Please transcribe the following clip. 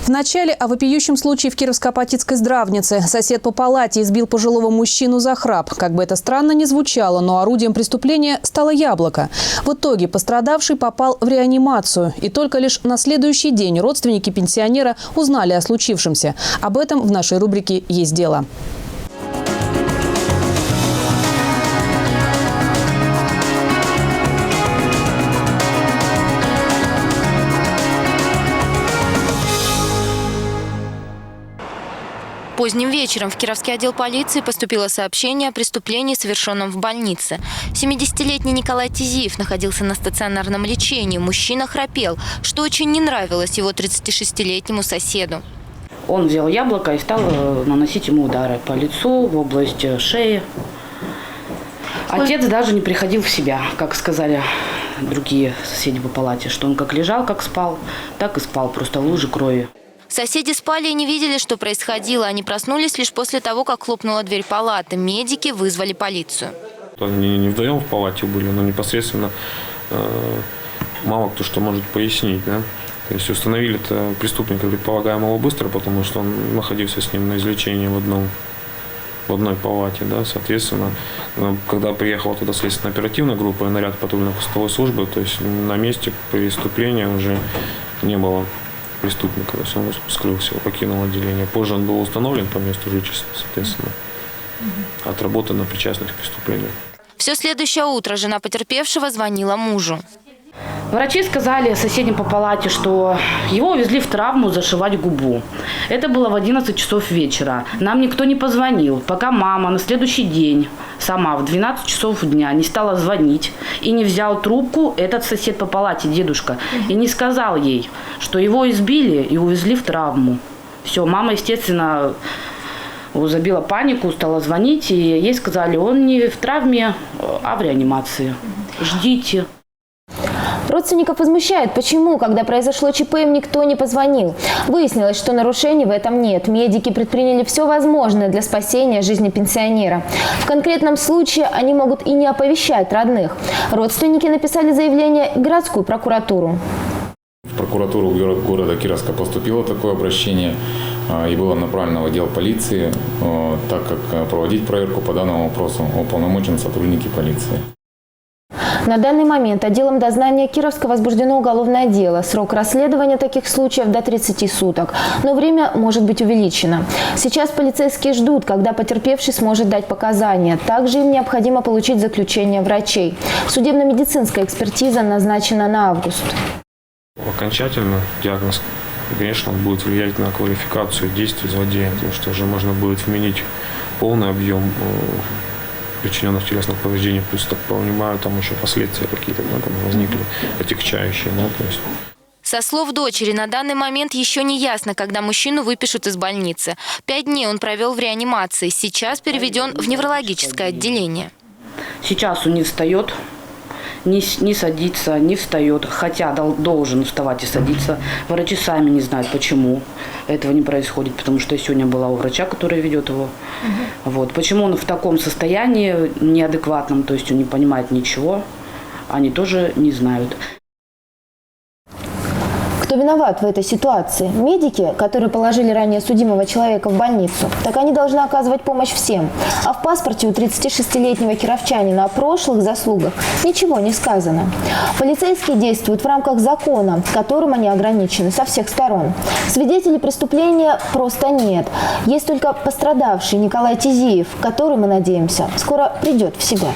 Вначале о вопиющем случае в Кировско-Апатитской здравнице. Сосед по палате избил пожилого мужчину за храп. Как бы это странно ни звучало, но орудием преступления стало яблоко. В итоге пострадавший попал в реанимацию. И только лишь на следующий день родственники пенсионера узнали о случившемся. Об этом в нашей рубрике «Есть дело». Поздним вечером в Кировский отдел полиции поступило сообщение о преступлении, совершенном в больнице. 70-летний Николай Тизиев находился на стационарном лечении. Мужчина храпел, что очень не нравилось его 36-летнему соседу. Он взял яблоко и стал наносить ему удары по лицу, в область шеи. Отец даже не приходил в себя, как сказали другие соседи по палате, что он как лежал, как спал, так и спал, просто лужи крови. Соседи спали и не видели, что происходило. Они проснулись лишь после того, как хлопнула дверь палаты. Медики вызвали полицию. Они не вдвоем в палате были, но непосредственно мало кто что может пояснить. Да? То есть установили преступника предполагаемого быстро, потому что он находился с ним на излечении в одной палате. Да? Соответственно, когда приехала туда следственно-оперативная группа и наряд патрульно-постовой службы, то есть на месте преступления уже не было преступника, то есть он скрылся, покинул отделение. Позже он был установлен по месту жительства, соответственно, отработан на причастность к преступлению. Все следующее утро жена потерпевшего звонила мужу. Врачи сказали соседям по палате, что его увезли в травму зашивать губу. Это было в 11 часов вечера. Нам никто не позвонил, пока мама на следующий день сама в 12 часов дня не стала звонить и не взял трубку этот сосед по палате, дедушка, и не сказал ей, что его избили и увезли в травму. Все, мама, естественно, забила панику, стала звонить, и ей сказали, он не в травме, а в реанимации. Ждите. Родственников возмущает, почему, когда произошло ЧП, им никто не позвонил. Выяснилось, что нарушений в этом нет. Медики предприняли все возможное для спасения жизни пенсионера. В конкретном случае они могут и не оповещать родных. Родственники написали заявление в городскую прокуратуру. В прокуратуру города Кировска поступило такое обращение и было направлено в отдел полиции, так как проводить проверку по данному вопросу уполномочены сотрудники полиции. На данный момент отделом дознания Кировска возбуждено уголовное дело. Срок расследования таких случаев до 30 суток, но время может быть увеличено. Сейчас полицейские ждут, когда потерпевший сможет дать показания. Также им необходимо получить заключение врачей. Судебно-медицинская экспертиза назначена на август. Окончательно диагноз, конечно, он будет влиять на квалификацию действий злодея, потому что уже можно будет вменить полный объем причиненных телесных повреждений, плюс, так понимаю, там еще последствия какие-то, да, там возникли, отягчающие. Да, то есть. Со слов дочери, на данный момент еще не ясно, когда мужчину выпишут из больницы. 5 дней он провел в реанимации, сейчас переведен в неврологическое отделение. Сейчас он не встает, не садится, не встает, хотя должен вставать и садиться. Врачи сами не знают, почему этого не происходит, потому что я сегодня была у врача, который ведет его. Вот. Почему он в таком состоянии неадекватном, то есть он не понимает ничего, они тоже не знают. Кто виноват в этой ситуации? Медики, которые положили ранее судимого человека в больницу, так они должны оказывать помощь всем. А в паспорте у 36-летнего кировчанина о прошлых заслугах ничего не сказано. Полицейские действуют в рамках закона, которым они ограничены со всех сторон. Свидетелей преступления просто нет. Есть только пострадавший Николай Тизиев, который, мы надеемся, скоро придет в себя.